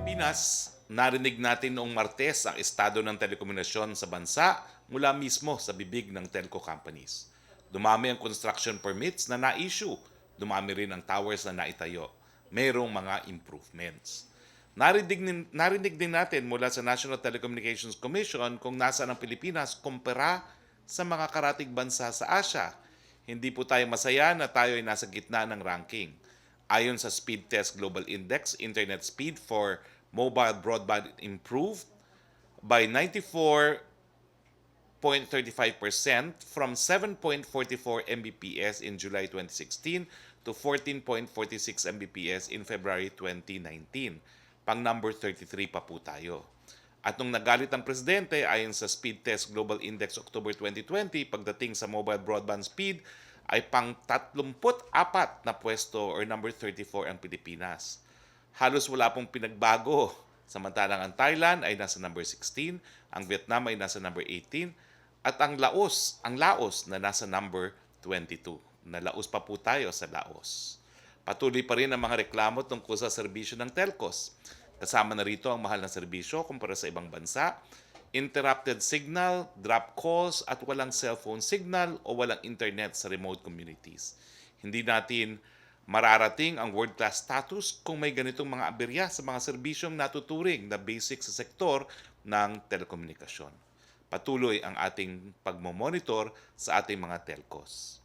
Pilipinas, narinig natin noong Martes ang estado ng telekomunikasyon sa bansa mula mismo sa bibig ng telco companies. Dumami ang construction permits na na-issue, dumami rin ang towers na naitayo. Mayroong mga improvements. Narinig din natin mula sa National Telecommunications Commission kung nasaan ang Pilipinas kumpara sa mga karatig bansa sa Asia. Hindi po tayo masaya na tayo ay nasa gitna ng ranking. Ayon sa Speed Test Global Index, internet speed for mobile broadband improved by 94.35% from 7.44 Mbps in July 2016 to 14.46 Mbps in February 2019. Pang number 33 pa po tayo. At nung nagalit ang presidente, ayon sa Speed Test Global Index October 2020, pagdating sa mobile broadband speed, ay pang 34 na pwesto or number 34 ang Pilipinas. Halos wala pong pinagbago. Samantalang ang Thailand ay nasa number 16, ang Vietnam ay nasa number 18, at ang Laos na nasa number 22. Nalaos pa po tayo sa Laos. Patuloy pa rin ang mga reklamo tungkol sa serbisyo ng telcos. Kasama na rito ang mahal na serbisyo kumpara sa ibang bansa, interrupted signal, drop calls at walang cellphone signal o walang internet sa remote communities. Hindi natin mararating ang world-class status kung may ganitong mga aberya sa mga serbisyong natuturing na basic sa sektor ng telekomunikasyon. Patuloy ang ating pagmomonitor sa ating mga telcos.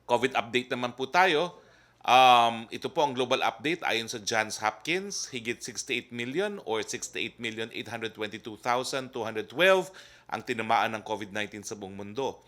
COVID update naman po tayo. Ito po ang global update ayon sa Johns Hopkins, higit 68 million or 68,822,212 ang tinamaan ng COVID-19 sa buong mundo.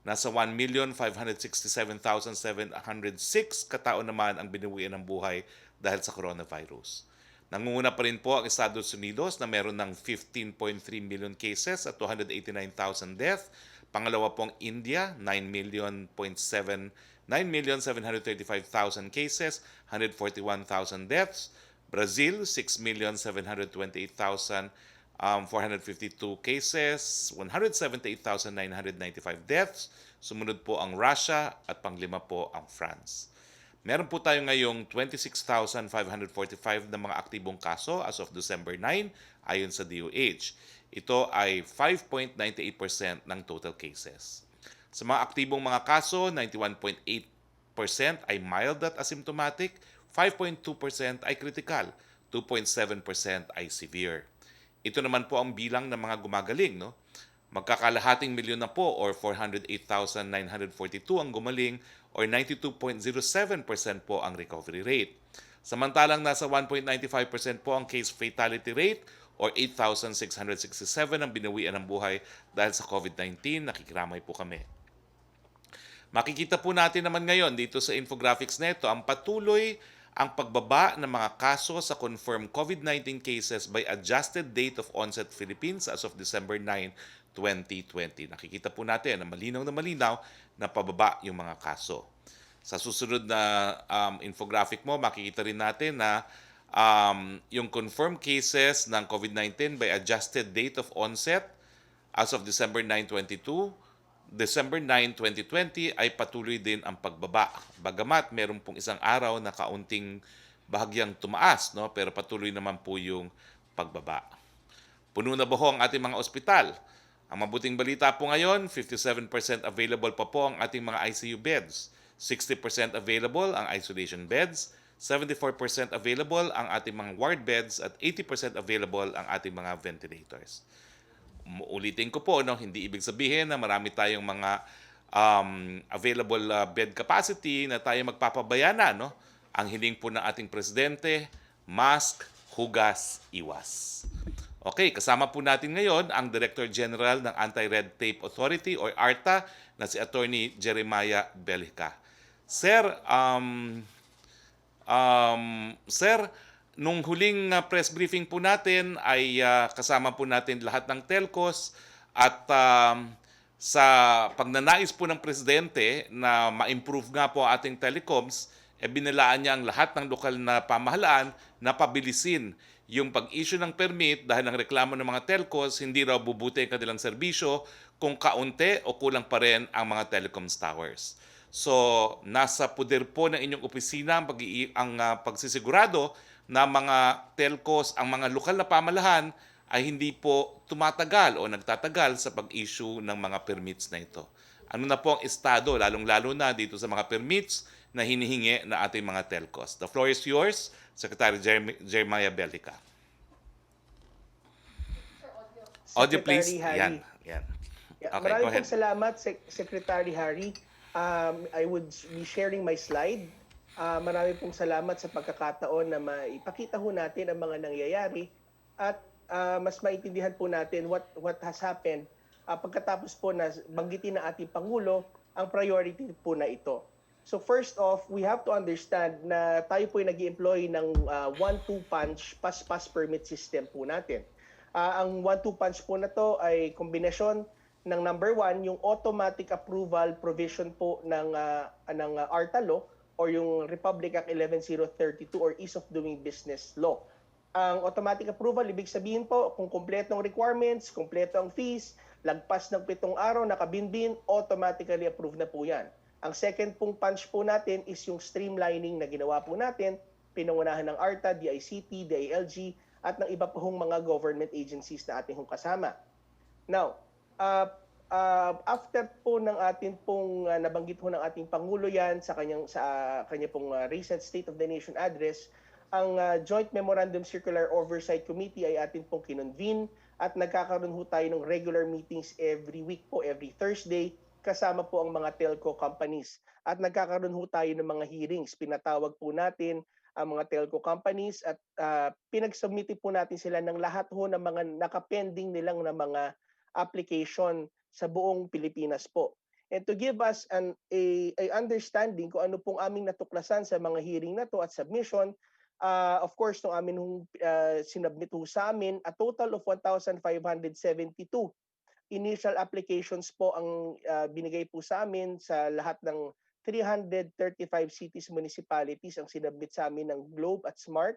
Nasa 1,567,706 katao naman ang binawian ng buhay dahil sa coronavirus. Nangunguna pa rin po ang Estados Unidos na meron ng 15.3 million cases at 289,000 deaths. Pangalawa po ang India, 9,735,000 cases, 141,000 deaths. Brazil, 6,728,452 cases, 178,995 deaths. Sumunod po ang Russia at panglima po ang France. Meron po tayo ngayong 26,545 na mga aktibong kaso as of December 9 ayon sa DOH. Ito ay 5.98% ng total cases. Sa mga aktibong mga kaso, 91.8% ay mild at asymptomatic, 5.2% ay critical, 2.7% ay severe. Ito naman po ang bilang ng mga gumagaling, no? Magkakalahating milyon na po or 408,942 ang gumaling or 92.07% po ang recovery rate. Samantalang nasa 1.95% po ang case fatality rate or 8,667 ang binawian ng buhay dahil sa COVID-19. Nakikiramay po kami. Makikita po natin naman ngayon dito sa infographics nito ang patuloy ang pagbaba ng mga kaso sa confirmed COVID-19 cases by adjusted date of onset Philippines as of December 9, 2020. Nakikita po natin na malinaw na pababa yung mga kaso. Sa susunod na infographic mo, makikita rin natin na yung confirmed cases ng COVID-19 by adjusted date of onset as of December 9, 2020 ay patuloy din ang pagbaba. Bagamat meron pong isang araw na kaunting bahagyang tumaas, no? Pero patuloy naman po yung pagbaba. Puno na ba ho ang ating mga ospital? Ang mabuting balita po ngayon, 57% available pa po ang ating mga ICU beds. 60% available ang isolation beds. 74% available ang ating mga ward beds at 80% available ang ating mga ventilators. Ulitin ko po, no, hindi ibig sabihin na marami tayong mga available bed capacity na tayo magpapabayana, no? Ang hiling po ng ating presidente, mask, hugas, iwas. Okay, kasama po natin ngayon ang Director General ng Anti-Red Tape Authority or ARTA na si Attorney Jeremiah Bellica. Sir, nung huling press briefing po natin ay kasama po natin lahat ng telcos at sa pagnanais po ng presidente na ma-improve nga po ating telecoms, binalaan niya ang lahat ng lokal na pamahalaan na pabilisin yung pag-issue ng permit dahil ang reklamo ng mga telcos, hindi raw bubuti ang kanilang serbisyo kung kaunti o kulang pa rin ang mga telecoms towers. So, nasa poder po ng inyong opisina ang pagsisigurado na mga telcos, ang mga lokal na pamahalaan ay hindi po tumatagal o nagtatagal sa pag-issue ng mga permits na ito. Ano na po ang estado, lalong-lalo na dito sa mga permits na hinihingi na ating mga telcos. The floor is yours, Secretary Jeremiah Bellica. Audio please. Secretary Yan. Harry. Yan. Yeah, Okay, go maraming ahead. pong salamat, Secretary Harry. I would be sharing my slide. Marami pong salamat sa pagkakataon na maipakita ho natin ang mga nangyayari at mas maintindihan po natin what has happened pagkatapos po na banggitin ng ating Pangulo ang priority po na ito. So first off, we have to understand na tayo po ay nag-employ ng 1-2 punch pass permit system po natin. Ang 1-2 punch po na to ay kombinasyon ng number 1, yung automatic approval provision po ng ARTA law or yung Republic Act 11032 or Ease of Doing Business law. Ang automatic approval, ibig sabihin po, kung kompleto ang requirements, kompleto ang fees, lagpas ng 7 araw, nakabinbin, automatically approved na po yan. Ang second pong punch po natin is yung streamlining na ginawa po natin, pinangunahan ng ARTA, DICT, DILG, at ng iba pong mga government agencies na ating kasama. Now, after po ng atin pong nabanggit ho ng ating Pangulo yan sa kanya pong recent State of the Nation address, ang Joint Memorandum Circular Oversight Committee ay atin pong kinonvene at nagkakaroon ho tayo ng regular meetings every week po, every Thursday, kasama po ang mga telco companies. At nagkakaroon ho tayo ng mga hearings. Pinatawag po natin ang mga telco companies at pinag-submit po natin sila ng lahat ho ng mga nakapending nilang na mga application sa buong Pilipinas po. And to give us a understanding kung ano pong aming natuklasan sa mga hearing na to at submission, of course, nung amin sinubmit ho sa amin, a total of 1,572 initial applications po ang binigay po sa amin sa lahat ng 335 cities, municipalities ang sinubmit sa amin ng Globe at Smart.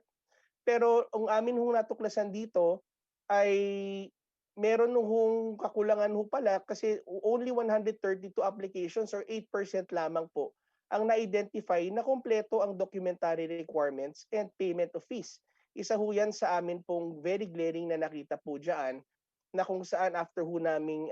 Pero ang amin hong natuklasan dito ay meron hong kakulangan ho pala kasi only 132 applications or 8% lamang po ang na-identify na kompleto ang documentary requirements and payment of fees. Isa ho yan sa amin pong very glaring na nakita po dyan na kung saan after ho naming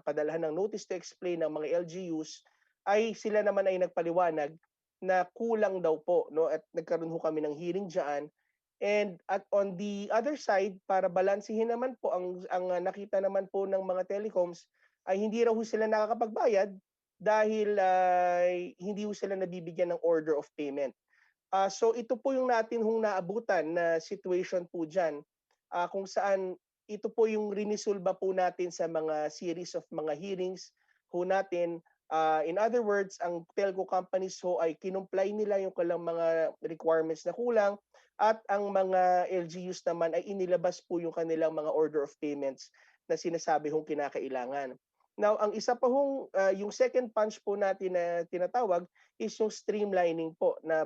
padalhan ng notice to explain ng mga LGUs ay sila naman ay nagpaliwanag na kulang daw po, no, at nagkaroon ho kami ng hearing diyan. And at on the other side, para balansehin naman po ang nakita naman po ng mga telecoms ay hindi raw ho sila nakakapagbayad dahil hindi ho sila nabibigyan ng order of payment. So ito po yung natin hong naabutan na situation po diyan kung saan ito po yung rinisolba po natin sa mga series of mga hearings ho natin. In other words, ang telco companies ho ay kinumply nila yung kanilang mga requirements na kulang at ang mga LGUs naman ay inilabas po yung kanilang mga order of payments na sinasabi hong kinakailangan. Now, ang isa pa hong yung second punch po natin na tinatawag is yung streamlining po na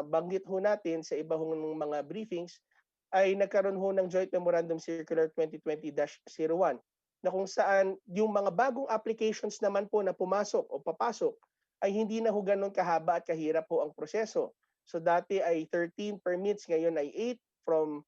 banggit ho natin sa iba hong mga briefings ay nagkaroon ho ng Joint Memorandum Circular 2020-01 na kung saan yung mga bagong applications naman po na pumasok o papasok ay hindi na ho ganun kahaba at kahirap po ang proseso. So dati ay 13 permits, ngayon ay 8 from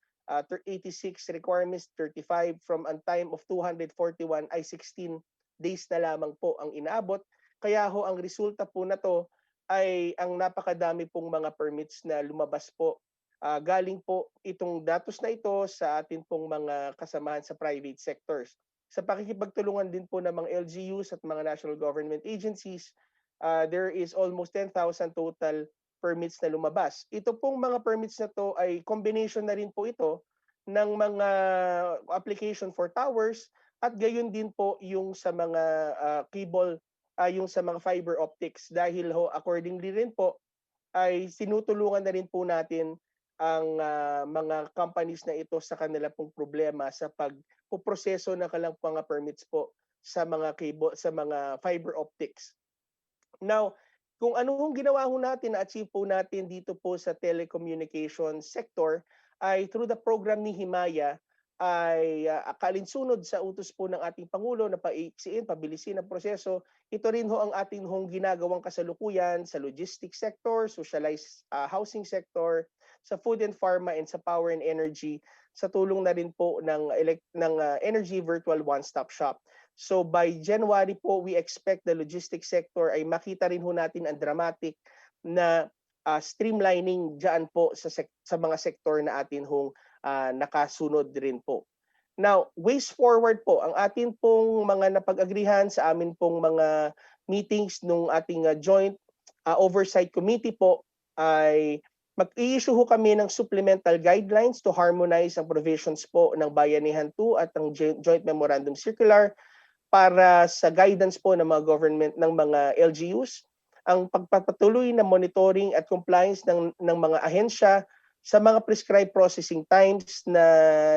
86 requirements, 35 from a time of 241 ay 16 days na lamang po ang inaabot. Kaya ho ang resulta po na to ay ang napakadami pong mga permits na lumabas po. Galing po itong datos na ito sa atin pong mga kasamahan sa private sectors. Sa pakikipagtulungan din po ng mga LGUs at mga national government agencies, there is almost 10,000 total permits na lumabas. Ito pong mga permits na to ay combination na rin po ito ng mga application for towers at gayon din po yung sa mga cable, yung sa mga fiber optics dahil ho accordingly rin po ay sinutulungan na rin po natin ang mga companies na ito sa kanila pong problema sa pagpoproseso ng kanilang mga permits po sa mga cable, sa mga fiber optics. Now, kung ano hong ginawa ho natin, na-achieve po natin dito po sa telecommunication sector ay through the program ni Himaya ay kalinsunod sa utos po ng ating Pangulo na paiksiin, pabilisin ang proseso. Ito rin ho ang ating hong ginagawang kasalukuyan sa logistics sector, socialized housing sector, sa food and pharma, and sa power and energy, sa tulong na rin po ng Energy Virtual One-Stop Shop. So by January po, we expect the logistics sector ay makita rin ho natin ang dramatic na streamlining diyan po sa mga sektor na atin hong nakasunod rin po. Now, ways forward po, ang atin pong mga napag-agrihan sa amin pong mga meetings nung ating joint oversight committee po ay mag-i-issue ho kami ng supplemental guidelines to harmonize ang provisions po ng Bayanihan 2 at ang Joint Memorandum Circular para sa guidance po ng mga government ng mga LGUs, ang pagpapatuloy na monitoring at compliance ng mga ahensya sa mga prescribed processing times na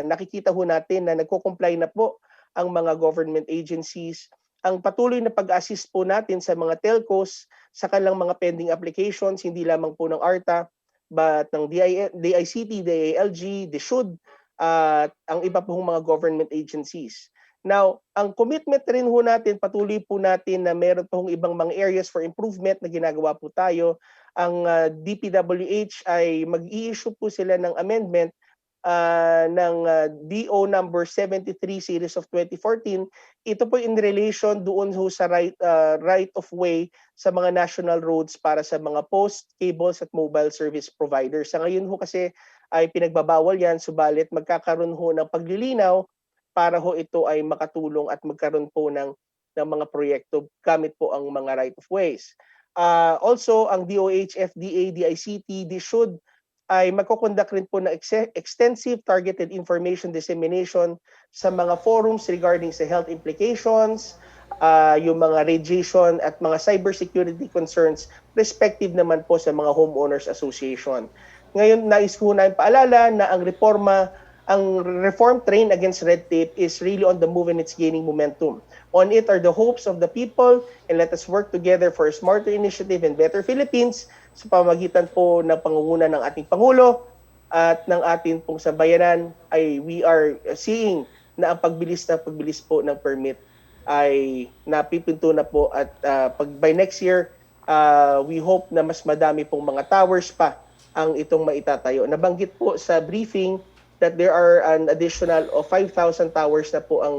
nakikita ho natin na nagko-comply na po ang mga government agencies, ang patuloy na pag-assist po natin sa mga telcos sa kanilang mga pending applications, hindi lamang po ng ARTA, but ng DICT, DILG, DSUD, at ang iba pong mga government agencies. Now, ang commitment rin ho natin, patuloy po natin na meron pa hong ibang mga areas for improvement na ginagawa po tayo. Ang DPWH ay mag-i-issue po sila ng amendment ng DO number 73 series of 2014. Ito po in relation doon ho sa right of way sa mga national roads para sa mga post, cables at mobile service providers. Sa ngayon ho kasi ay pinagbabawal yan, subalit magkakaroon ho ng paglilinaw para ho ito ay makatulong at magkaroon po ng mga proyekto gamit po ang mga right of ways. Also, ang DOH, FDA, DICT, DSUD ay magkoconduct rin po ng extensive targeted information dissemination sa mga forums regarding sa health implications, yung mga radiation at mga cybersecurity concerns respective naman po sa mga homeowners association. Ngayon, nais ko na paalala na ang reform train against red tape is really on the move and it's gaining momentum. On it are the hopes of the people, and let us work together for a smarter initiative and better Philippines sa pamagitan po ng pangunguna ng ating Pangulo at ng ating pong sambayanan. We are seeing na ang pagbilis po ng permit ay napipinto na po at by next year, we hope na mas madami pong mga towers pa ang itong maitatayo. Nabanggit po sa briefing that there are an additional of 5,000 towers na po ang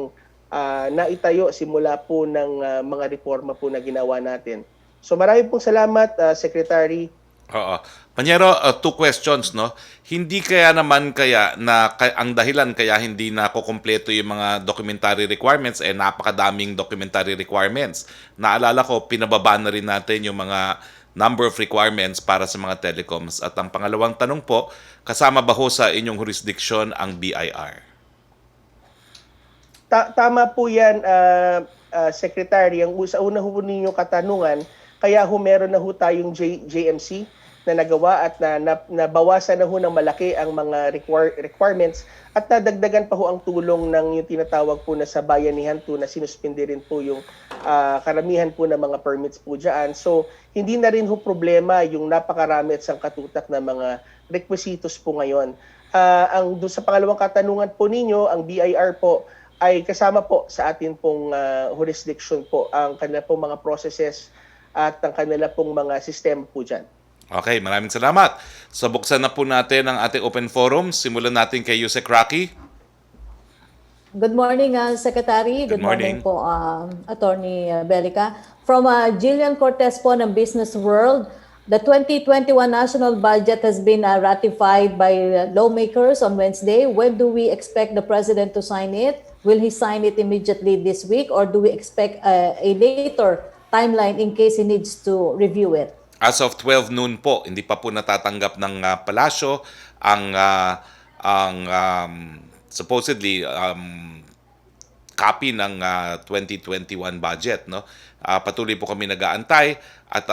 naitayo simula po ng mga reforma po na ginawa natin. So marami pong salamat, Secretary. Oo. Panyero, two questions, no? Hindi kaya naman ang dahilan kaya hindi na kukumpleto yung mga documentary requirements, napakadaming documentary requirements. Naalala ko, pinababa na rin natin yung mga number of requirements para sa mga telecoms. At ang pangalawang tanong po, kasama ba ho sa inyong jurisdiction ang BIR? Tama po yan, Secretary. Sa una ho ninyong katanungan, kaya ho meron na ho tayong JMC na nagawa at nabawasan na ho ng malaki ang mga requirements at nadagdagan pa ho ang tulong ng yung tinatawag po na sa Bayanihan 2 na sinuspindi rin po yung karamihan po ng mga permits po dyan. So, hindi na rin ho problema yung napakarami at sangkatutak na mga requisitos po ngayon. Doon sa pangalawang katanungan po ninyo, ang BIR po ay kasama po sa atin pong jurisdiction po ang kanila pong mga processes at ang kanila pong mga sistema po dyan. Okay, maraming salamat. So buksan na po natin ang ating open forum. Simulan natin kay Yusek Roque. Good morning, Secretary. Good morning po, Attorney Belica. From Jillian Cortez po ng Business World, the 2021 national budget has been ratified by lawmakers on Wednesday. When do we expect the President to sign it? Will he sign it immediately this week, or do we expect a later timeline in case he needs to review it? As of 12 noon po, hindi pa po natatanggap ng palasyo ang supposedly copy ng 2021 budget, no? Patuloy po kami nag-aantay at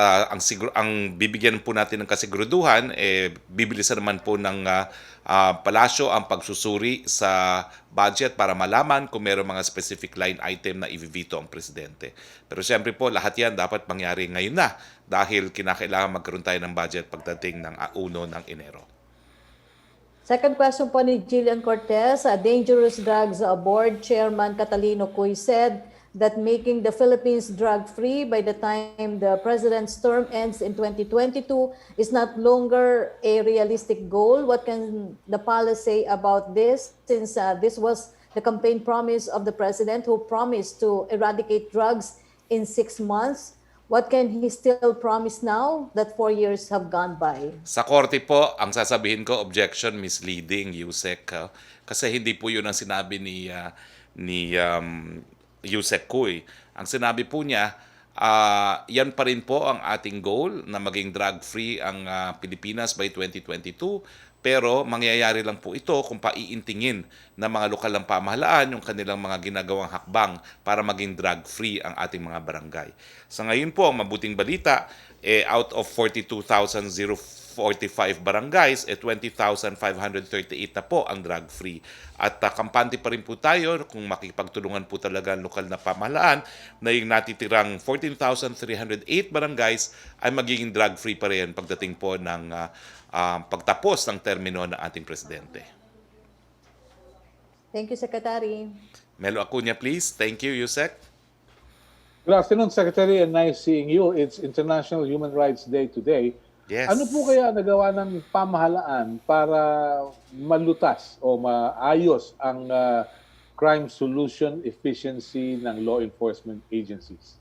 ang bibigyan po natin ng kasiguraduhan bibilisan naman po ng palasyo ang pagsusuri sa budget para malaman kung mayroong mga specific line item na i-veto ang presidente. Pero siyempre po, lahat yan dapat mangyari ngayon na dahil kinakailangan magkaroon tayo ng budget pagdating ng 1 ng Enero. Second question po ni Jillian Cortez, Dangerous Drugs Board Chairman Catalino Cuy said that making the Philippines drug-free by the time the president's term ends in 2022 is not longer a realistic goal. What can the palace say about this, since this was the campaign promise of the president who promised to eradicate drugs in 6 months? What can he still promise now that 4 years have gone by? Sa korte po, ang sasabihin ko, objection, misleading, Yusek. Kasi hindi po yun ang sinabi ni Yusek Kuy. Ang sinabi po niya, yan pa rin po ang ating goal na maging drug-free ang Pilipinas by 2022. Pero mangyayari lang po ito kung paiintingin ng mga lokal ng pamahalaan yung kanilang mga ginagawang hakbang para maging drug-free ang ating mga barangay. Sa ngayon po, ang mabuting balita, out of 42,045 barangays, 20,538 na po ang drug-free. At kampante pa rin po tayo kung makipagtulungan po talaga ang lokal na pamahalaan na yung natitirang 14,308 barangays ay magiging drug-free pa rin pagdating po ng pagtapos ng termino ng ating presidente. Thank you, Secretary. Melo Acuña, please. Thank you, Yusek. Good afternoon, Secretary, and nice seeing you. It's International Human Rights Day today. Yes. Ano po kaya nagawa ng pamahalaan para malutas o maayos ang crime solution efficiency ng law enforcement agencies?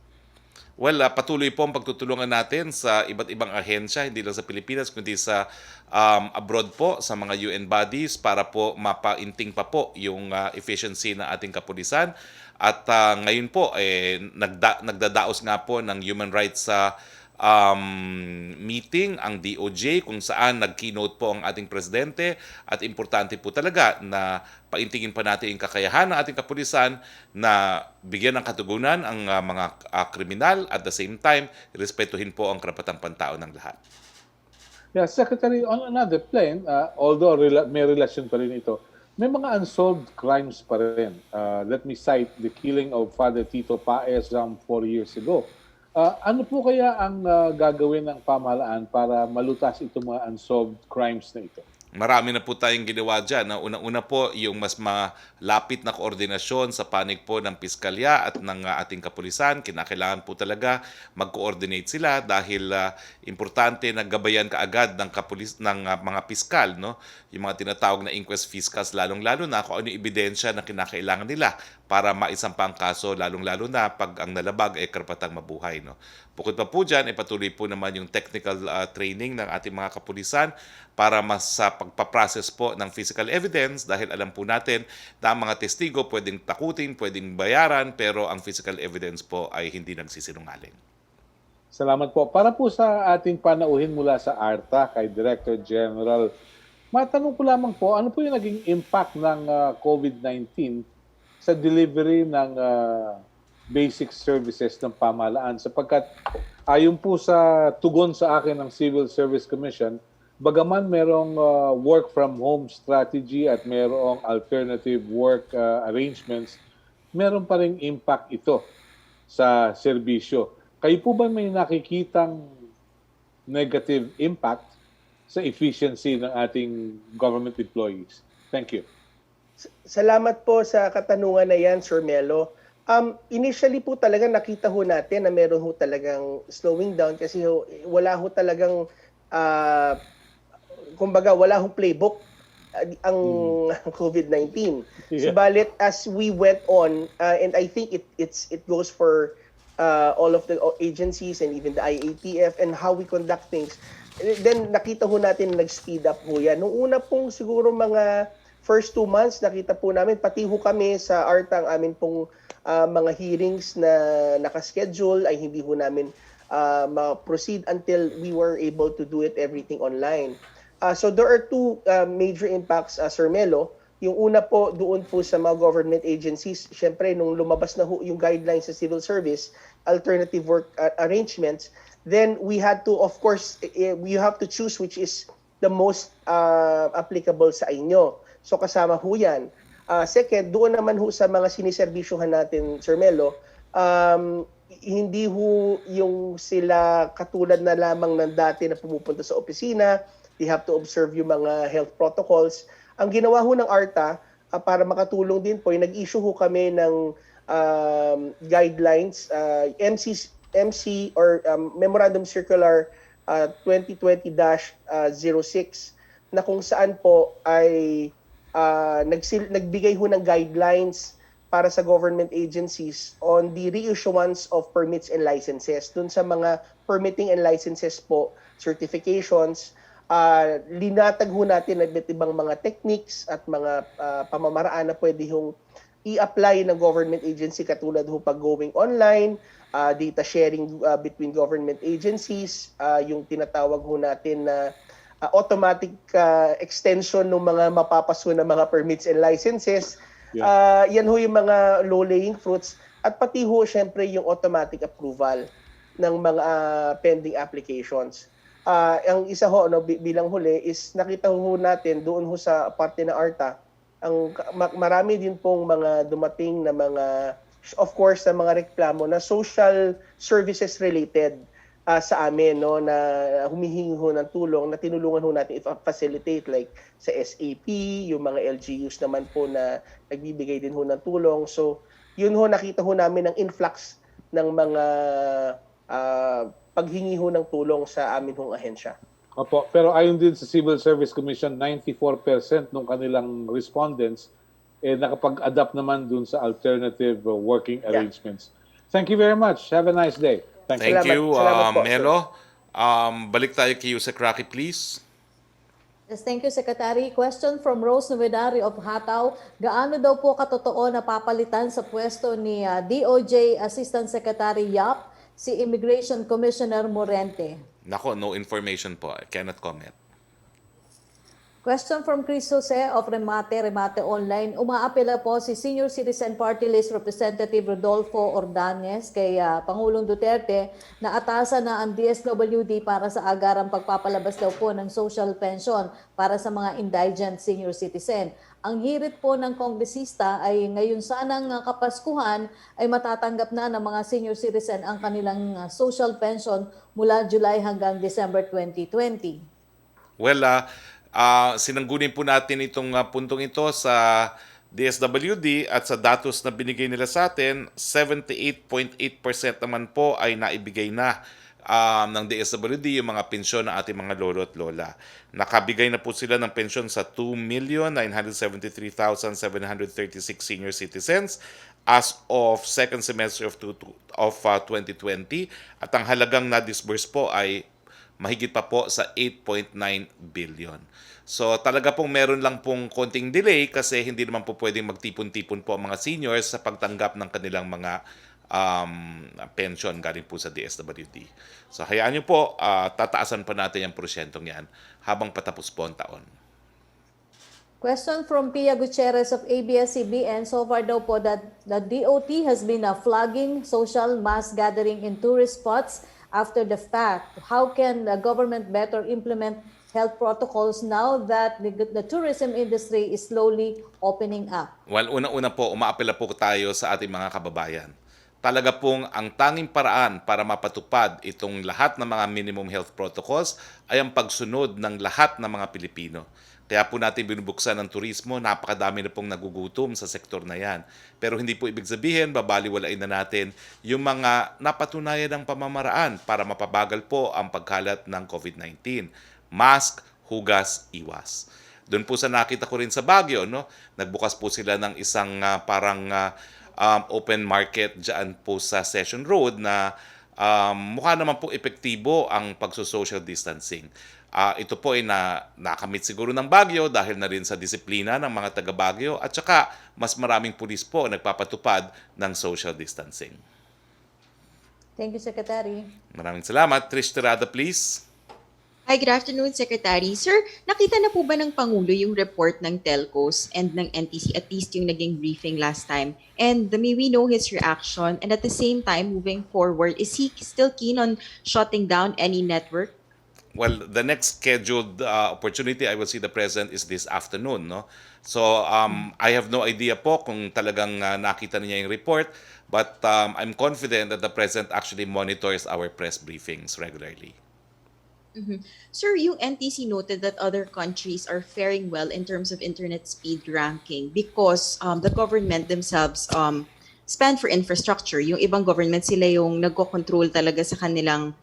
Well, patuloy po ang pagtutulungan natin sa iba't ibang ahensya, hindi lang sa Pilipinas, kundi sa abroad po, sa mga UN bodies para po mapainting pa po yung efficiency ng ating kapulisan. At ngayon po, nagdadaos nga po ng human rights meeting ang DOJ kung saan nag-keynote po ang ating presidente at importante po talaga na paintingin pa natin yung kakayahan ng ating kapulisan na bigyan ng katugunan ang mga kriminal at the same time respetuhin po ang karapatang pantao ng lahat. Yeah, Secretary, on another plane, although may relasyon pa rin ito, may mga unsolved crimes pa rin. Let me cite the killing of Father Tito Paez 4 years ago. Ano po kaya ang gagawin ng pamahalaan para malutas itong mga unsolved crimes na ito? Marami na po tayong ginawa dyan. Una-una po yung mas malapit na koordinasyon sa panig po ng piskalya at ng ating kapulisan. Kinakailangan po talaga mag-coordinate sila dahil importante na gabayan kaagad ng mga piskal, no? Yung mga tinatawag na inquest fiscals, lalong-lalo na kung ano yung ebidensya na kinakailangan nila para maisampa ang kaso, lalong-lalo na pag ang nalabag ay karapatang mabuhay, no? Bukod pa po dyan, patuloy po naman yung technical training ng ating mga kapulisan para mas sa pagpaprocess po ng physical evidence dahil alam po natin na ang mga testigo pwedeng takutin, pwedeng bayaran, pero ang physical evidence po ay hindi nagsisinungaling. Salamat po. Para po sa ating panauhin mula sa ARTA kay Director General, matanong ko lamang po, ano po yung naging impact ng COVID-19 sa delivery ng basic services ng pamahalaan? Sapagkat ayon po sa tugon sa akin ng Civil Service Commission, bagaman merong work from home strategy at merong alternative work arrangements, meron pa ring impact ito sa serbisyo. Kayo po ba may nakikitang negative impact sa efficiency ng ating government employees? Thank you. Salamat po sa katanungan na yan, Sir Melo. Initially po talaga nakita ho natin na meron ho talagang slowing down kasi wala ho talagang kumbaga wala hong playbook ang COVID-19. Yeah. Subalit as we went on and I think it goes for all of the agencies and even the IATF and how we conduct things, then nakita ho natin nag-speed up ho yan. Nung una pong siguro mga first 2 months, nakita po namin, pati ho kami sa ARTA, ang amin pong mga hearings na nakaschedule ay hindi ho namin ma-proceed until we were able to do it everything online. So there are two major impacts, Sir Melo. Yung una po, doon po sa mga government agencies, syempre nung lumabas na ho yung guidelines sa civil service, alternative work arrangements, then we had to, of course, you have to choose which is the most applicable sa inyo. So kasama ho yan. Second, doon naman ho sa mga siniservisyohan natin, Sir Melo, hindi ho yung sila katulad na lamang ng dati na pumupunta sa opisina, they have to observe yung mga health protocols. Ang ginawa ho ng ARTA, para makatulong din po, nag-issue ho kami ng guidelines, MC or Memorandum Circular 2020-06 na kung saan po ay nagbigay ho ng guidelines para sa government agencies on the reissuance of permits and licenses. Dun sa mga permitting and licenses po, certifications, linatag ho natin ang iba't ibang mga techniques at mga pamamaraan na pwede hong i-apply ng government agency katulad ho pag going online, data sharing between government agencies, yung tinatawag ho natin na automatic extension ng mga mapapaso na mga permits and licenses. Yan ho yung mga low-laying fruits at pati ho syempre yung automatic approval ng mga pending applications. Ang isa ho bilang huli is nakita ho natin doon ho sa parte ng ARTA ang marami din pong mga dumating na mga of course na mga reklamo na social services related sa amin na humihingi ho ng tulong na tinulungan ho natin i-facilitate like sa SAP, yung mga LGUs naman po na nagbibigay din ho ng tulong. So, yun ho nakita ho namin ang influx ng mga paghingi ho ng tulong sa amin hong ahensya. Opo, pero ayon din sa Civil Service Commission, 94% ng kanilang respondents nakapag-adapt naman dun sa alternative working arrangements. Thank you very much. Have a nice day. Thank you, Salamat po, Melo. Balik tayo kay Yusek Roque, please. Yes, thank you, Secretary. Question from Rose Novedari of Hataw. Gaano daw po katotoo na papalitan sa pwesto ni DOJ Assistant Secretary Yap si Immigration Commissioner Morente? Nako, no information po. I cannot comment. Question from Chris Jose of Remate Online. Umaapela po si Senior Citizen Party List Representative Rodolfo Ordanes kay Pangulong Duterte na atasan na ang DSWD para sa agarang pagpapalabas daw po ng social pension para sa mga indigent senior citizen. Ang hirit po ng kongresista ay ngayon sanang Kapaskuhan ay matatanggap na ng mga senior citizen ang kanilang social pension mula July hanggang December 2020. Well, sinanggunin po natin itong puntong ito sa DSWD at sa datos na binigay nila sa atin, 78.8% naman po ay naibigay na ng DSWD yung mga pensyon ng ating mga lolo at lola. Nakabigay na po sila ng pensyon sa 2,973,736 senior citizens as of second semester of 2020 at ang halagang na-disburse po ay mahigit pa po sa 8.9 billion. So talaga pong meron lang pong konting delay kasi hindi naman po pwedeng magtipon-tipon po ang mga seniors sa pagtanggap ng kanilang mga pension galing po sa DSWD. So hayaan nyo po, tataasan pa natin yung porsyentong yan habang patapos po ang taon. Question from Pia Gutierrez of ABS-CBN. So far daw po that the DOT has been flagging social mass gathering in tourist spots after the fact. How can the government better implement health protocols now that the tourism industry is slowly opening up? Well, una-una po, umaapela po tayo sa ating mga kababayan. Talaga pong ang tanging paraan para mapatupad itong lahat ng mga minimum health protocols ay ang pagsunod ng lahat ng mga Pilipino. Kaya po natin binubuksan ng turismo, napakadami na pong nagugutom sa sektor na yan. Pero hindi po ibig sabihin, babaliwalain na natin yung mga napatunayan ng pamamaraan para mapabagal po ang pagkalat ng COVID-19. Mask, hugas, iwas. Doon po sa nakita ko rin sa Baguio, nagbukas po sila ng isang open market dyan po sa Session Road na mukha naman po epektibo ang pagso-social distancing. Ito po ay nakamit siguro ng Baguio dahil na rin sa disiplina ng mga taga Baguio at saka mas maraming pulis po nagpapatupad ng social distancing. Thank you, Secretary. Maraming salamat. Trish Tirada, please. Hi, good afternoon, Secretary. Sir, nakita na po ba ng Pangulo yung report ng telcos and ng NTC, at least yung naging briefing last time? And may we know his reaction? And at the same time, moving forward, is he still keen on shutting down any network? Well, the next scheduled opportunity I will see the President is this afternoon. So, I have no idea po kung talagang nakita niya yung report, but I'm confident that the President actually monitors our press briefings regularly. Mm-hmm. Sir, yung NTC noted that other countries are faring well in terms of internet speed ranking because the government themselves spend for infrastructure. Yung ibang government, sila yung nagko-control talaga sa kanilang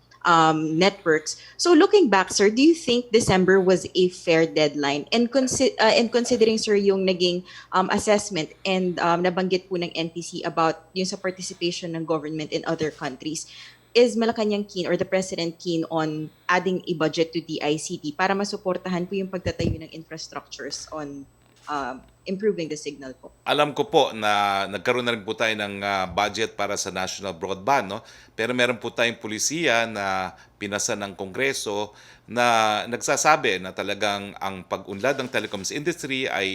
networks. So looking back, sir, do you think December was a fair deadline? And considering, sir, yung naging assessment and nabanggit po ng NTC about yung sa participation ng government in other countries, is Malacañang keen or the President keen on adding a budget to DICT para masuportahan po yung pagtatayo ng infrastructures on improving the signal po? Alam ko po na nagkaroon na rin po tayo ng budget para sa national broadband, no? Pero meron po tayong pulisiya na pinasa ng Kongreso na nagsasabi na talagang ang pag-unlad ng telecoms industry ay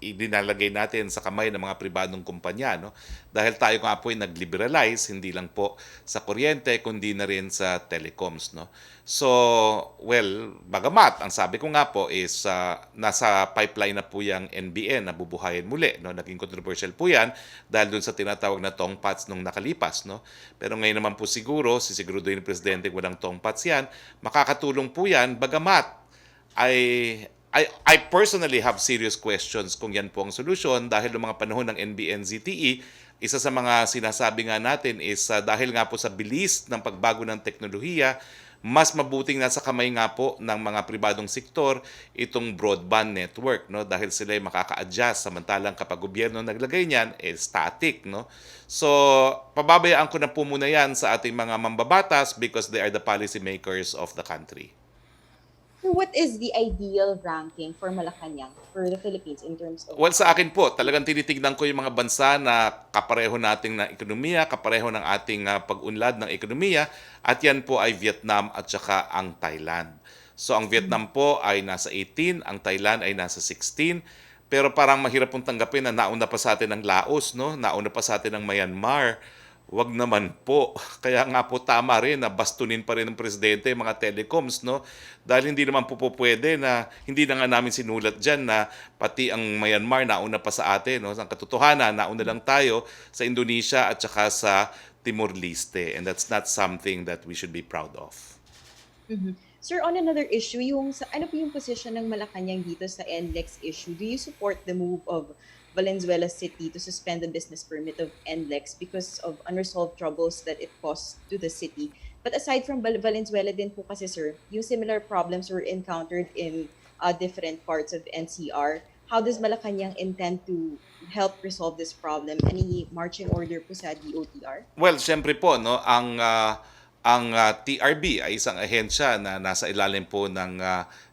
idinalagay natin sa kamay ng mga pribadong kumpanya, no? Dahil tayo nga po ay nag-liberalize, hindi lang po sa kuryente, kundi na rin sa telecoms, no? So, well, bagamat, ang sabi ko nga po is nasa pipeline na po yung NBN na bubuhayin muli, no? Naging controversial po yan dahil dun sa tinatawag na tongpats nung nakalipas, no? Pero ngayon naman po siguraduhin ng Presidente walang tongpats yan, makakatulong po yan, bagamat I personally have serious questions kung yan po ang solusyon dahil ng mga panahon ng NBN ZTE, isa sa mga sinasabi nga natin is dahil nga po sa bilis ng pagbago ng teknolohiya, mas mabuting nasa kamay nga po ng mga pribadong sektor itong broadband network, no? Dahil sila ay makaka-adjust, samantalang kapag gobyerno naglagay niyan, static, no? So, pababayaan ko na po muna yan sa ating mga mambabatas because they are the policy makers of the country. So what is the ideal ranking for Malacañang, for the Philippines in terms of... Well, sa akin po, talagang tinitignan ko yung mga bansa na kapareho nating na ekonomiya, kapareho ng ating pag-unlad ng ekonomiya, at yan po ay Vietnam at saka ang Thailand. So ang Vietnam po ay nasa 18, ang Thailand ay nasa 16, pero parang mahirap pong tanggapin na nauna pa sa atin ng Laos, no? Nauna pa sa atin ng Myanmar. Wag naman po. Kaya nga po tama rin na bastunin pa rin ng Presidente mga telecoms, no? Dahil hindi naman po pwede na hindi na nga namin sinulat dyan na pati ang Myanmar nauna pa sa atin, no? Ang katotohanan, nauna lang tayo sa Indonesia at saka sa Timor-Leste. And that's not something that we should be proud of. Mhm. Sir, on another issue, ano po yung position ng Malacañang dito sa NLEX issue? Do you support the move of Valenzuela City to suspend the business permit of NLEX because of unresolved troubles that it caused to the city? But aside from Valenzuela din po kasi, sir, yung similar problems were encountered in different parts of NCR. How does Malacañang intend to help resolve this problem? Any marching order po sa DOTR? Well, siyempre po, no, ang TRB ay isang ahensya na nasa ilalim po ng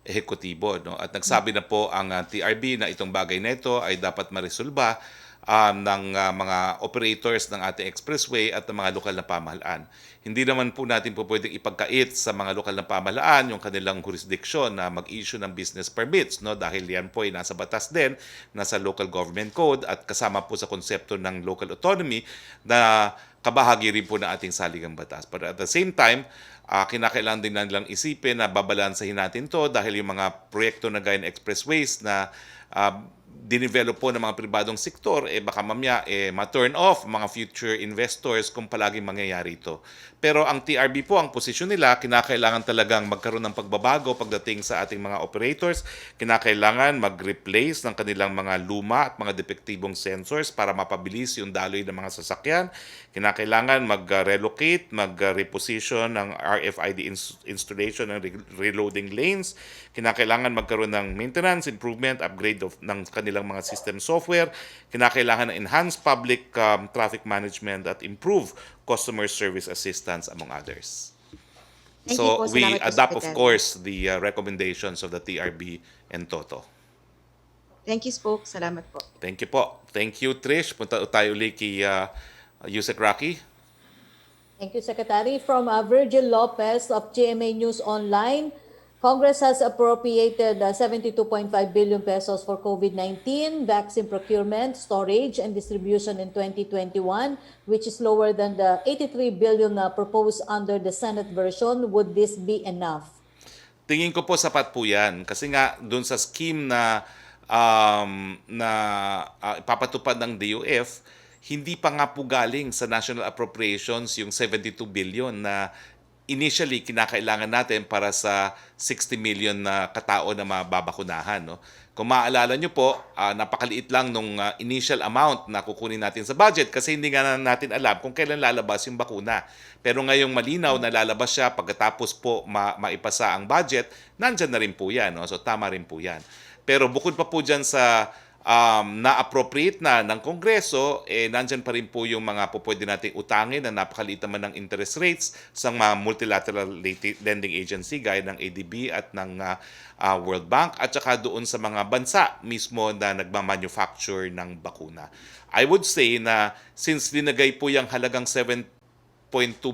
ehekutibo, no? At nagsabi na po ang TRB na itong bagay na ito ay dapat maresolba ng mga operators ng ating expressway at ng mga lokal na pamahalaan. Hindi naman po natin po pwedeng ipagkait sa mga lokal na pamahalaan yung kanilang jurisdiction na mag-issue ng business permits, no? Dahil yan po ay nasa batas din, nasa local government code at kasama po sa konsepto ng local autonomy na kabahagi rin po ng ating saligang batas. But at the same time, kinakailangan din nilang isipin na babalansahin natin to dahil yung mga proyekto na gaya ng expressways na dinevelop po ng mga pribadong sektor, baka mamaya ma-turn off mga future investors kung palaging mangyayari ito. Pero ang TRB po, ang posisyon nila, kinakailangan talagang magkaroon ng pagbabago pagdating sa ating mga operators. Kinakailangan mag-replace ng kanilang mga luma at mga depektibong sensors para mapabilis yung daloy ng mga sasakyan. Kinakailangan mag-relocate, mag-reposition ng RFID installation ng reloading lanes. Kinakailangan magkaroon ng maintenance, improvement, upgrade ng kanilang mga system software. Kinakailangan ng enhanced public traffic management at improve customer service assistance, among others. Thank you So po. we Salamat po, adopt, of Secretary. course, the recommendations of the TRB and TOTO. Thank you, Spoke. Salamat po. Thank you po. Thank you, Trish. Punta tayo ulit kay Yusek Roque. Thank you, Secretary. From Virgil Lopez of GMA News Online, Congress has appropriated 72.5 billion pesos for COVID-19 vaccine procurement, storage, and distribution in 2021, which is lower than the 83 billion proposed under the Senate version. Would this be enough? Tingin ko po sapat po yan. Kasi nga, dun sa scheme na ipapatupad ng DOF, hindi pa nga po galing sa national appropriations yung 72 billion na initially kinakailangan natin para sa 60 million na katao na mababakunahan, no? Kung maaalala nyo po, napakaliit lang nung initial amount na kukunin natin sa budget kasi hindi nga natin alam kung kailan lalabas yung bakuna. Pero ngayong malinaw na lalabas siya pagkatapos po maipasa ang budget, nandyan na rin po yan. No? So tama rin po yan. Pero bukod pa po dyan sa na-appropriate na ng Kongreso, nandyan pa rin po yung mga pwede nating utangin na napakaliit naman ng interest rates sa mga multilateral lending agency gaya ng ADB at ng World Bank at saka doon sa mga bansa mismo na nagmamanufacture ng bakuna. I would say na since linagay po yung halagang 7.2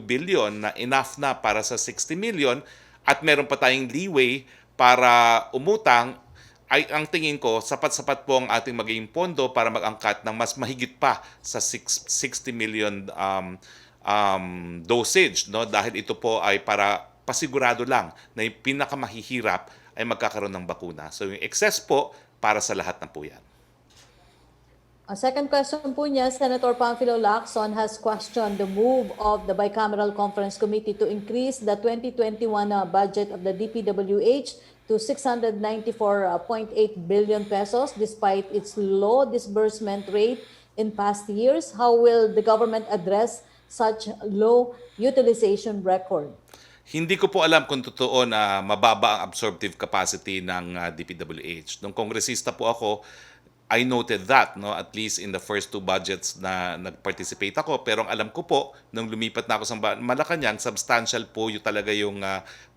billion na enough na para sa 60 million at meron pa tayong leeway para umutang, ay ang tingin ko, sapat-sapat po ang ating magiging pondo para mag-angkat ng mas mahigit pa sa 60 million dosage. No? Dahil ito po ay para pasigurado lang na yung pinakamahihirap ay magkakaroon ng bakuna. So yung excess po, para sa lahat na po yan. Ang second question po niya, Senator Panfilo Lacson has questioned the move of the Bicameral Conference Committee to increase the 2021 budget of the DPWH to 694.8 billion pesos despite its low disbursement rate in past years. How will the government address such low utilization record? Hindi ko po alam kung totoo na mababa ang absorptive capacity ng DPWH. Nung kongresista po ako, I noted that, no, at least in the first two budgets na nag-participate ako. Pero ang alam ko po, nung lumipat na ako sa Malacañang, substantial po yung talaga yung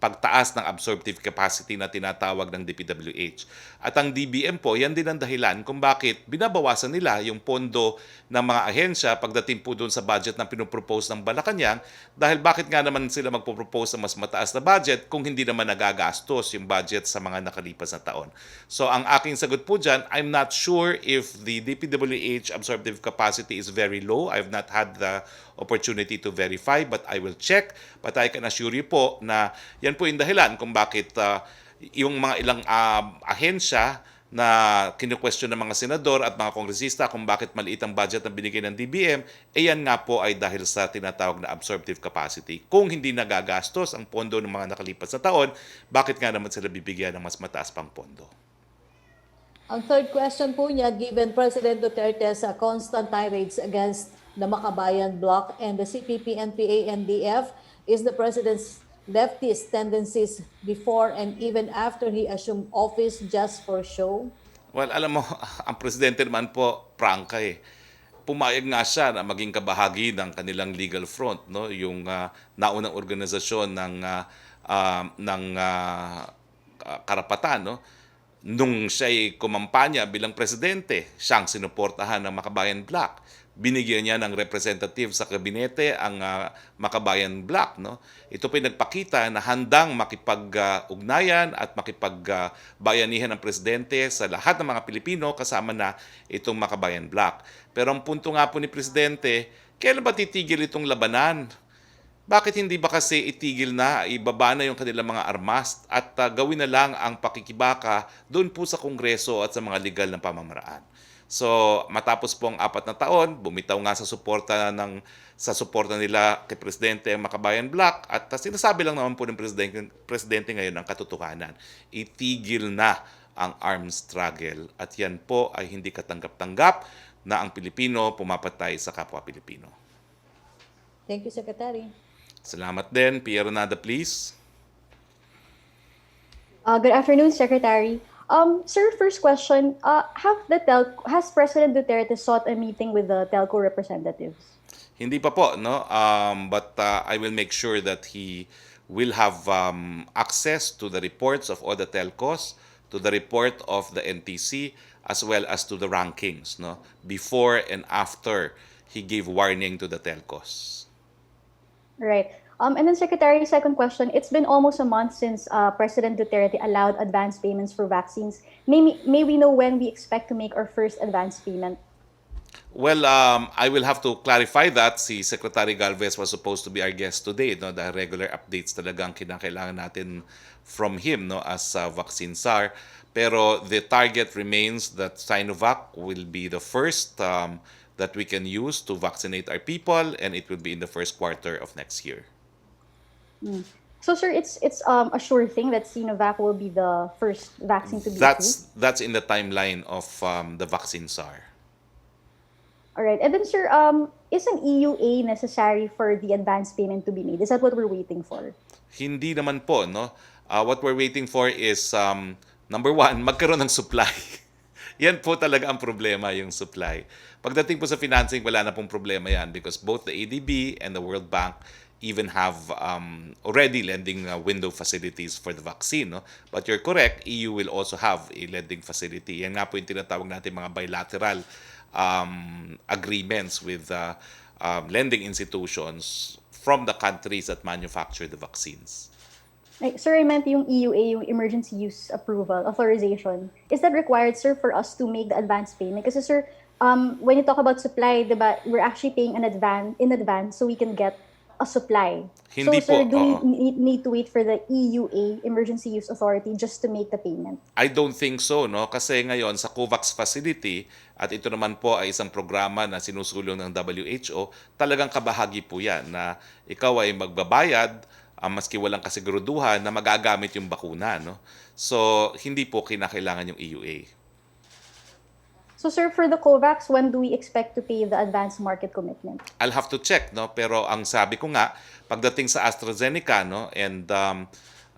pagtaas ng absorptive capacity na tinatawag ng DPWH. At ang DBM po, yan din ang dahilan kung bakit binabawasan nila yung pondo ng mga ahensya pagdating po doon sa budget na pinopropose ng Malacañang. Dahil bakit nga naman sila magpopropose ng mas mataas na budget kung hindi naman nagagastos yung budget sa mga nakalipas na taon. So ang aking sagot po dyan, I'm not sure if the DPWH absorptive capacity is very low. I've not had the opportunity to verify, but I will check. But I can assure you po na yan po yung dahilan kung bakit yung mga ilang ahensya na kinu-question ng mga senador at mga kongresista kung bakit maliit ang budget na binigay ng DBM, yan nga po ay dahil sa tinatawag na absorptive capacity. Kung hindi nagagastos ang pondo ng mga nakalipas na taon, bakit nga naman sila bibigyan ng mas mataas pang pondo? Ang third question po niya, given President Duterte's constant tirades against the Makabayan Bloc and the CPP, NPA, NDF, is the President's leftist tendencies before and even after he assumed office just for show? Well, alam mo, ang presidente naman po, prangka eh. Pumayag nga siya na maging kabahagi ng kanilang legal front, no? Yung naunang organisasyon ng karapatan, no? Nung siya'y kumampanya bilang presidente, siyang sinuportahan ng Makabayan Bloc. Binigyan niya ng representative sa kabinete ang Makabayan Bloc. No? Ito po'y nagpakita na handang makipag-ugnayan at makipagbayanihan ng presidente sa lahat ng mga Pilipino kasama na itong Makabayan Bloc. Pero ang punto nga po ni presidente, kailan ba titigil itong labanan? Bakit hindi ba kasi itigil na, ibaba na yung kanilang mga armas at gawin na lang ang pakikibaka doon po sa Kongreso at sa mga legal na pamamaraan? So, matapos po ang 4 na taon, bumitaw nga sa suporta nila kay Presidente ang Makabayan Bloc at sinasabi lang naman po ng Presidente ngayon ang katotohanan. Itigil na ang arms struggle at yan po ay hindi katanggap-tanggap na ang Pilipino pumapatay sa kapwa Pilipino. Thank you, Secretary. Salamat din. Pierre Nada, please. Good afternoon, Secretary. Sir, first question, has President Duterte sought a meeting with the telco representatives? Hindi pa po, no? But I will make sure that he will have access to the reports of all the telcos, to the report of the NTC, as well as to the rankings, no? Before and after he gave warning to the telcos. Right. And then, Secretary, second question. It's been almost a month since President Duterte allowed advance payments for vaccines. May we know when we expect to make our first advance payment? Well, I will have to clarify that. Si Secretary Galvez was supposed to be our guest today. No? Dahil regular updates talagang kinakailangan natin from him, no? As vaccine czar. Pero the target remains that Sinovac will be the first that we can use to vaccinate our people, and it will be in the first quarter of next year. So, sir, it's a sure thing that Sinovac will be the first vaccine to be approved. That's in the timeline of the vaccine SAR. All right. And then, sir, is an EUA necessary for the advance payment to be made? Is that what we're waiting for? Hindi naman po, no? What we're waiting for is, number one, magkaroon ng supply. Yan po talaga ang problema, yung supply. Pagdating po sa financing, wala na pong problema yan because both the ADB and the World Bank even have already lending window facilities for the vaccine. No? But you're correct, EU will also have a lending facility. Yan nga po yung tinatawag natin mga bilateral agreements with lending institutions from the countries that manufacture the vaccines. Like, sir, I meant yung EUA, yung emergency use approval, authorization. Is that required, sir, for us to make the advance payment? Kasi, sir, when you talk about supply, diba, we're actually paying in advance so we can get a supply. Hindi so, sir, po, do we need to wait for the EUA, emergency use authority, just to make the payment? I don't think so, no? Kasi ngayon sa COVAX facility, at ito naman po ay isang programa na sinusulong ng WHO, talagang kabahagi po yan na ikaw ay magbabayad maski walang kasiguruduhan na magagamit yung bakuna, no? So, hindi po kinakailangan yung EUA. So, sir, for the COVAX, when do we expect to pay the advance market commitment? I'll have to check, no? Pero ang sabi ko nga, pagdating sa AstraZeneca, no? And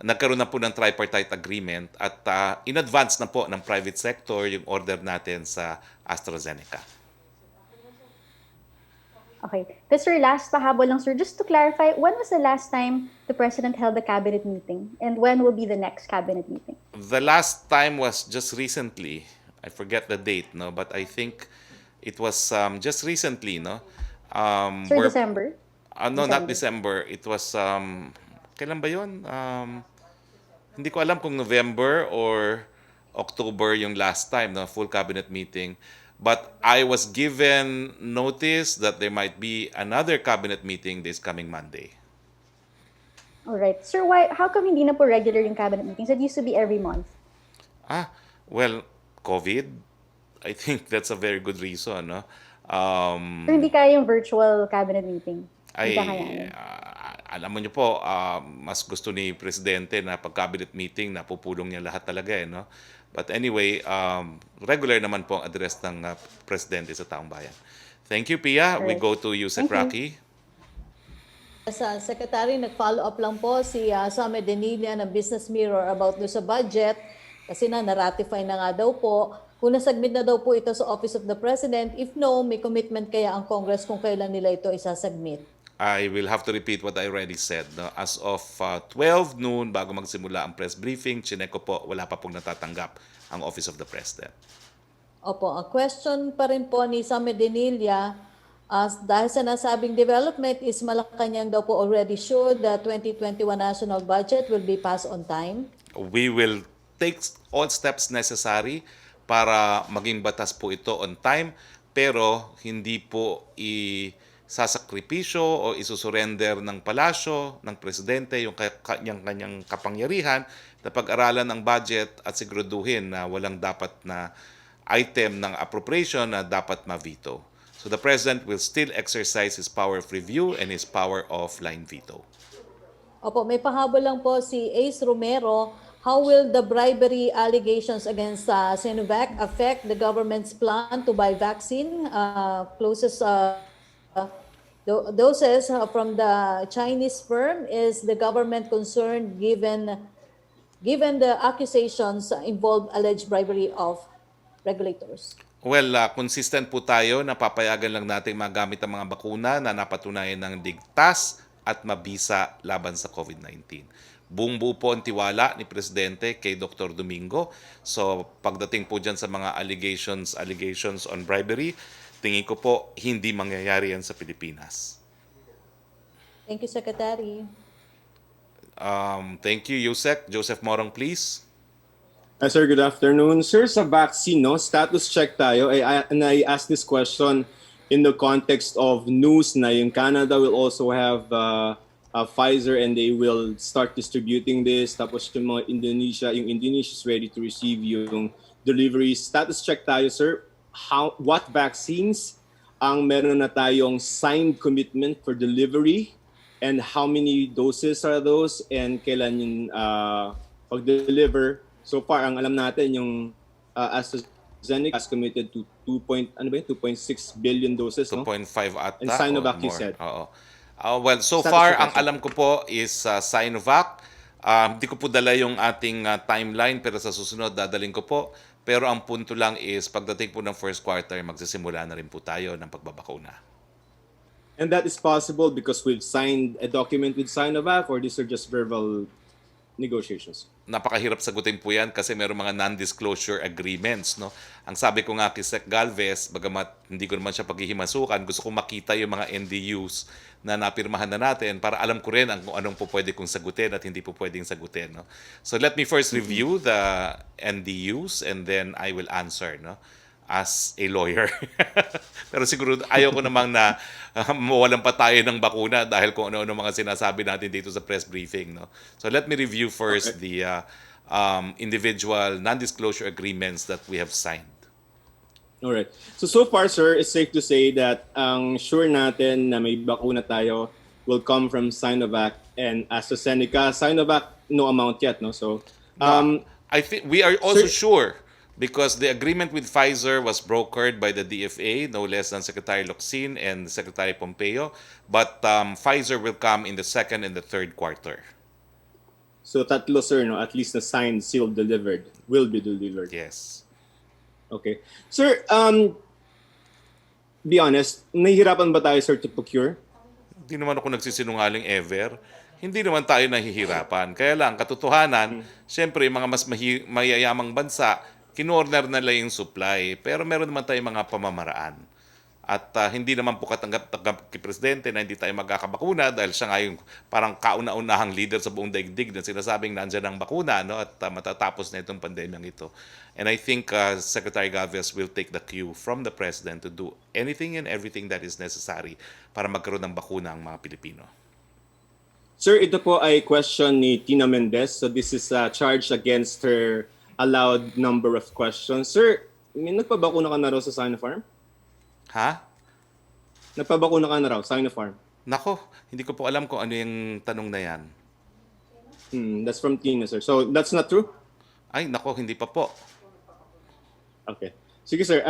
nagkaroon na po ng tripartite agreement at in advance na po ng private sector yung order natin sa AstraZeneca. Okay. But sir, last pahabol lang, sir. Just to clarify, when was the last time the President held a cabinet meeting? And when will be the next cabinet meeting? The last time was just recently. I forget the date, no? But I think it was just recently, no? Sir, December? No, not December. It was, kailan ba yun? Hindi ko alam kung November or October yung last time, no? Full cabinet meeting. But I was given notice that there might be another cabinet meeting this coming Monday. All right. Sir, how come hindi na po regular yung cabinet meetings? It used to be every month. Well, COVID. I think that's a very good reason, no? Sir, hindi kaya yung virtual cabinet meeting? Ay, Hindi kaya. alam mo niyo po, mas gusto ni Presidente na pag-cabinet meeting, napupulong niya lahat talaga, eh, no? But anyway, regular naman po ang address ng Presidente sa taong bayan. Thank you, Pia. We go to you, Roque. Sa Secretary, nag-follow up lang po si Samed Denilla ng Business Mirror about do sa budget kasi na-ratify na nga daw po. Kung nasubmit na daw po ito sa Office of the President, if no, may commitment kaya ang Congress kung kailan nila ito isasubmit? I will have to repeat what I already said. No? As of 12 noon, bago magsimula ang press briefing, chineko po, wala pa pong natatanggap ang Office of the President. Opo, ang question pa rin po ni Samed Denilla, dahil sa nasabing development is Malacañang daw po already sure the 2021 national budget will be passed on time. We will take all steps necessary para maging batas po ito on time, pero hindi po sasakripisyo o isusurrender ng palasyo, ng presidente, yung kanyang kapangyarihan na pag-aralan ng budget at siguraduhin na walang dapat na item ng appropriation na dapat ma-veto. So the president will still exercise his power of review and his power of line veto. Opo, may pahabol lang po si Ace Romero. How will the bribery allegations against Sinovac affect the government's plan to buy vaccine? Closest doses from the Chinese firm. Is the government concerned given the accusations involve alleged bribery of regulators? Well, consistent po tayo na papayagan lang natin magamit ang mga bakuna na napatunayan ng ligtas at mabisa laban sa COVID-19. Buong buo po ang tiwala ni Presidente kay Dr. Domingo. So pagdating po dyan sa mga allegations on bribery, tingin ko po hindi mangyayari yan sa Pilipinas. Thank you, Secretary. Thank you, Yusek. Joseph Morong, please. Sir, good afternoon. Sir, sa vaccine, no, status check tayo. And I asked this question in the context of news na yung Canada will also have Pfizer and they will start distributing this. Tapos yung mga Indonesia is ready to receive yung deliveries. Status check tayo, sir. What vaccines ang meron na tayong signed commitment for delivery and how many doses are those, and kailan yung pag-deliver. So far, ang alam natin yung AstraZeneca has committed to 2.6 billion doses, no? 2.5 ata And Sinovac, or you more. said. Oo. Well, so Status far, check, ang alam ko po is Sinovac. Hindi ko po dala yung ating timeline, pero sa susunod, dadaling ko po. Pero ang punto lang is, pagdating po ng first quarter, magsisimula na rin po tayo ng pagbabakuna. And that is possible because we've signed a document with Sinovac, or these are just verbal negotiations? Napakahirap sagutin po yan kasi mayroong mga non-disclosure agreements, no? Ang sabi ko nga kay Sec Galvez, bagamat hindi ko naman siya paghihimasukan, gusto ko makita yung mga NDUs na napirmahan na natin para alam ko rin kung anong po pwede kong sagutin at hindi po pwedeng sagutin, no? So let me first review the NDUs and then I will answer, no? As a lawyer. Pero siguro ayaw ko namang na mawalan pa tayo ng bakuna dahil kung ano-ano mga sinasabi natin dito sa press briefing, no? So let me review first the individual non-disclosure agreements that we have signed. All right. So far, sir, it's safe to say that ang sure natin na may bakuna tayo will come from Sinovac and AstraZeneca. Sinovac, no amount yet, no? So, I think we are also Sir- sure because the agreement with Pfizer was brokered by the DFA, no less than Secretary Locsin and Secretary Pompeo. But Pfizer will come in the second and the third quarter. so tatlo, sir, no? At least na signed, sealed, delivered, will be delivered. Yes. Okay. Sir, be honest, nahihirapan ba tayo, sir, to procure? Hindi naman ako nagsisinungaling ever. Hindi naman tayo nahihirapan. Kaya lang, katotohanan, siyempre, yung mga mas mayayamang bansa, kinorner na lang yung supply. Pero meron naman tayong mga pamamaraan. At hindi naman po katanggap-tanggap kay Presidente na hindi tayo magkakabakuna dahil siya nga yung parang kauna-unahang leader sa buong daigdig na sinasabing nandyan ang bakuna, no? At matatapos na itong pandemyang ito. And I think Secretary Galvez will take the cue from the President to do anything and everything that is necessary para magkaroon ng bakuna ang mga Pilipino. Sir, ito po ay question ni Tina Mendez. So this is a charge against her allowed number of questions. Sir, may nagpabakuna ka na raw sa Sinopharm? Ha? Nagpabakuna ka na raw, Sinopharm? Nako, hindi ko po alam kung ano yung tanong na yan. That's from Tina, sir. So that's not true? Ay, nako, hindi pa po. Okay. Sige, sir.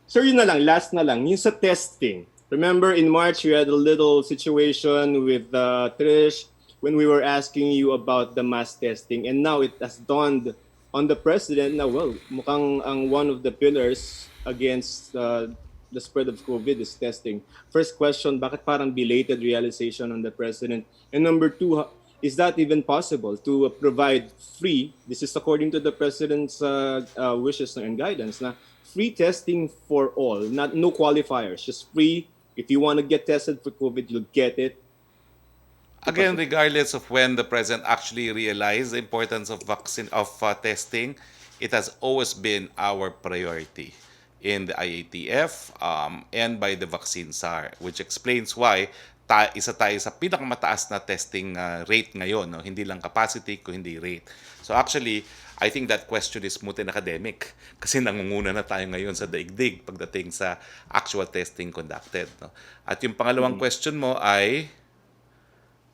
Sir, yun na lang. Last na lang. Yung sa testing. Remember, in March, we had a little situation with Trish when we were asking you about the mass testing. And now it has dawned on the President na, well, mukhang ang one of the pillars against the spread of COVID is testing. First question, bakit parang belated realization on the President? And number two, is that even possible to provide free, this is according to the President's wishes and guidance, na free testing for all, no qualifiers, just free. If you want to get tested for COVID, you'll get it. Again, regardless of when the President actually realized the importance of testing, it has always been our priority in the IATF and by the vaccine SAR, which explains why isa tayo sa pinakamataas na testing rate ngayon, no? Hindi lang capacity, kundi rate. So actually, I think that question is moot and academic kasi nangunguna na tayo ngayon sa daigdig pagdating sa actual testing conducted, no? At yung pangalawang question mo ay,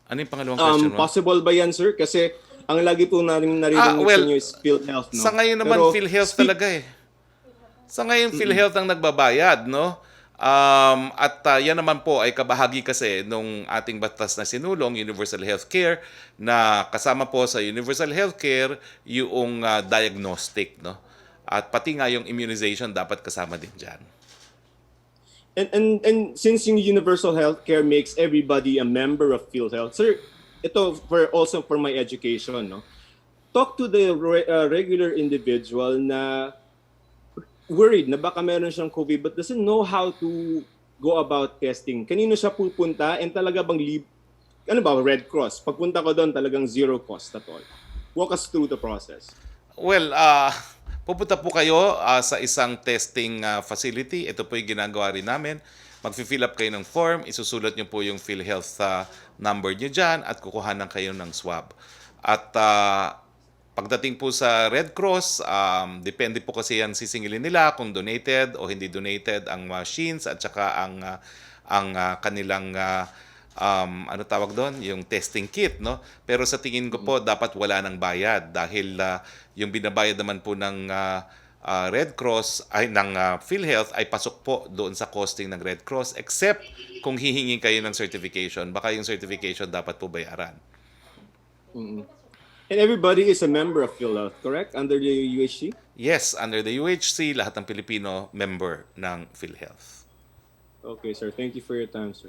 ano yung pangalawang question mo? Possible ba yan, sir? Kasi ang lagi po namin narinig sa inyo is PhilHealth, no? Sa ngayon naman, Pero PhilHealth talaga eh. Sa ngayon, PhilHealth ang nagbabayad, no? At yan naman po ay kabahagi kasi nung ating batas na sinulong, Universal Healthcare, na kasama po sa Universal Healthcare yung diagnostic, no? At pati nga yung immunization dapat kasama din dyan. And since yung Universal Healthcare makes everybody a member of PhilHealth, sir, ito also for my education, no? Talk to the regular individual na worried na baka meron siyang COVID but doesn't know how to go about testing. Kanino siya pupunta and talaga bang Red Cross? Pagpunta ko doon talagang zero cost at all. Walk us through the process. Well, pupunta po kayo sa isang testing facility. Ito po yung ginagawa rin namin. Mag-fill up kayo ng form, isusulat nyo po yung PhilHealth number nyo dyan at kukuhanan kayo ng swab. At pagdating po sa Red Cross, depende po kasi yan sisingilin nila kung donated o hindi donated ang machines at saka ang kanilang ano tawag doon, yung testing kit, no? Pero sa tingin ko po dapat wala ng bayad dahil yung binabayad naman po ng Red Cross ay ng PhilHealth ay pasok po doon sa costing ng Red Cross except kung hihingi kayo ng certification, baka yung certification dapat po bayaran. And everybody is a member of PhilHealth, correct? Under the UHC? Yes, under the UHC, lahat ng Pilipino member ng PhilHealth. Okay, sir. Thank you for your time, sir.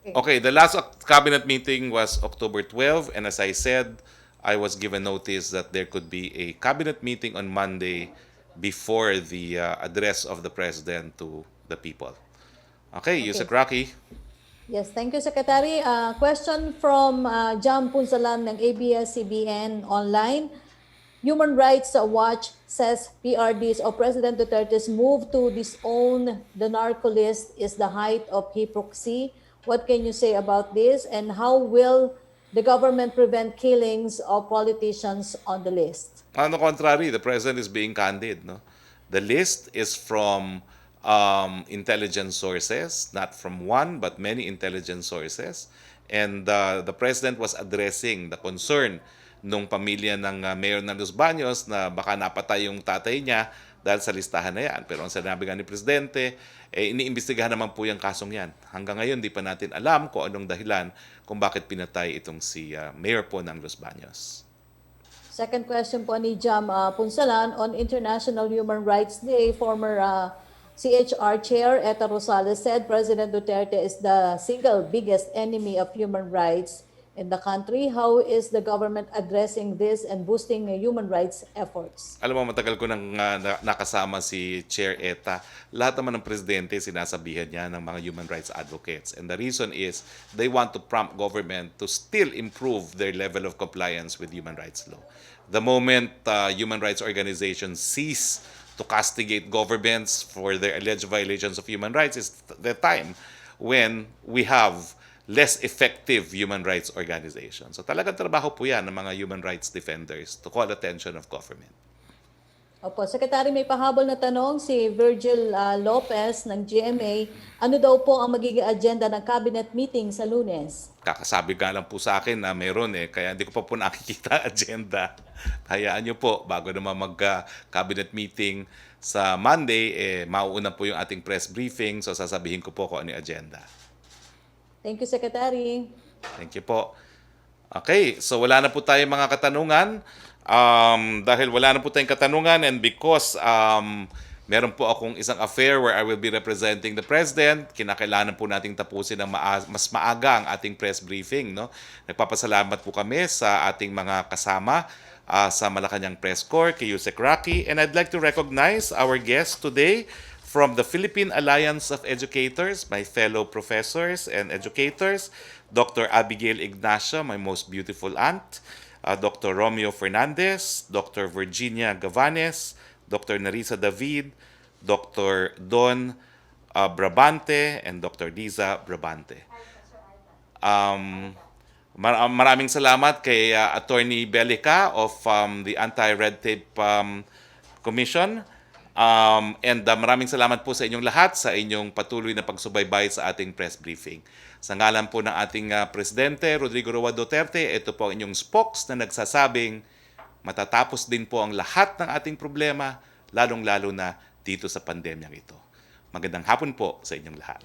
Okay, the last cabinet meeting was October 12, and as I said, I was given notice that there could be a cabinet meeting on Monday before the address of the President to the people. Okay, Yusek Roque. Yes, thank you, Secretary. Question from Jam Punsalan ng ABS-CBN Online. Human Rights Watch says PRD's or President Duterte's move to disown the narco list is the height of hypocrisy. What can you say about this, and how will the government prevent killings of politicians on the list? On the contrary, the President is being candid. No? The list is from intelligence sources, not from one, but many intelligence sources. And the President was addressing the concern nung pamilya ng Mayor ng Los Baños na baka napatay yung tatay niya dahil sa listahan na yan. Pero ang sinabi nga ni Presidente, iniimbestigahan naman po yung kasong yan. Hanggang ngayon, di pa natin alam kung anong dahilan kung bakit pinatay itong si Mayor po ng Los Baños. Second question po ni Jam Punsalan, on International Human Rights Day, former CHR Chair Eta Rosales said President Duterte is the single biggest enemy of human rights in the country. How is the government addressing this and boosting human rights efforts? Alam mo, matagal ko nang nakasama si Chair Eta. Lahat naman ng presidente, sinasabihan niya ng mga human rights advocates. And the reason is they want to prompt government to still improve their level of compliance with human rights law. The moment human rights organizations cease to castigate governments for their alleged violations of human rights is the time when we have less effective human rights organizations. So talagang trabaho po yan ng mga human rights defenders to call attention of government. Opo, Secretary, may pahabol na tanong si Virgil Lopez ng GMA. Ano daw po ang magiging agenda ng cabinet meeting sa Lunes? Kakasabi nga lang po sa akin na meron kaya hindi ko pa po nakikita agenda. Hayaan nyo po, bago naman mag-cabinet meeting sa Monday, mauuna po yung ating press briefing, so sasabihin ko po kung ano yung agenda. Thank you, Secretary. Thank you po. Okay, so wala na po tayong mga katanungan. Dahil wala na po tayong katanungan and because meron po akong isang affair where I will be representing the President, kinakailangan po nating tapusin ng mas maaga ang ating press briefing. No? Nagpapasalamat po kami sa ating mga kasama sa Malacañang Press Corps, kay Yusek Roque, and I'd like to recognize our guest today from the Philippine Alliance of Educators, my fellow professors and educators, Dr. Abigail Ignacio, my most beautiful aunt, Dr. Romeo Fernandez, Dr. Virginia Gavanes, Dr. Narisa David, Dr. Don Brabante, and Dr. Liza Brabante. Maraming salamat kay Attorney Belica of the Anti-Red Tape Commission. And maraming salamat po sa inyong lahat sa inyong patuloy na pagsubaybay sa ating press briefing. Sa ngalan po ng ating Presidente Rodrigo Roa Duterte, ito po ang inyong spokes na nagsasabing matatapos din po ang lahat ng ating problema, lalong-lalo na dito sa pandemyang ito. Magandang hapon po sa inyong lahat.